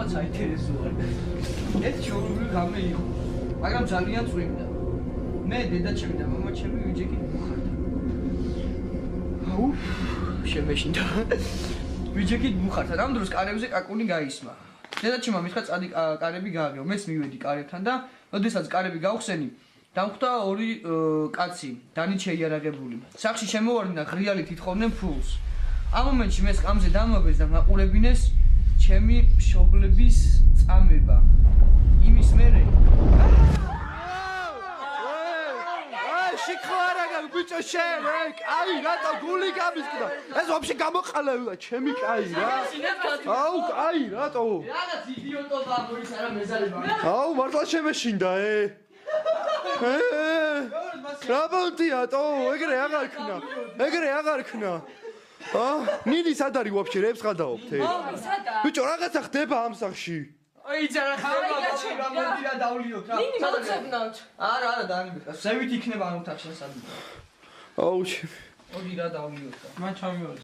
რაღაც საინტერესოა. ეს ჩაურული გამე იყო. მაგრამ ძალიან წვიმდა. მე დედაჩემი და მამაჩემი ვიჯექით მუხარდა. აუ, შემეშინდა. ვიჯექით მუხარდა. ამ დროს კარებზე კაკუნი გაისმა. დედაჩემმა მითხრა წადი კარები გააგეო. მეც მივედი კარებთან და ოდესაც კარები გავხსენი, დამხვდა ორი კაცი, დანით შეიარაღებული. სახში შემოვარდნა ღრიალი თითხოვდნენ ფულს. ამ მომენტში მე სკამზე დამაბეს და მაყურებინეს ჩემი მშობლების წამება. იმის მერე შიქوارაგა ბიჭო შენ აი რატო გული გამისკდა ეს ვაფშე გამოყალავდა ჩემი კაი რა აუ კაი რატო რაღაც იდიოტობა მორის არა მეზარება აუ მართლა შემეშინდა რა ბოლტიატო ეგრე აღარ ქნა ნინი სად არის ვაფშე რებს ხადაობთ ბიჭო რაღაცა ხდება ამ სახში აი ძარა ხდება რა მოდი რა დავლიოთ რა ნინი მოწებნოთ არა დაანებეთ ზევით იქნება ამ თახშენ სადი აუ მოდი რა დავლიოთ რა მან ჩამივარდა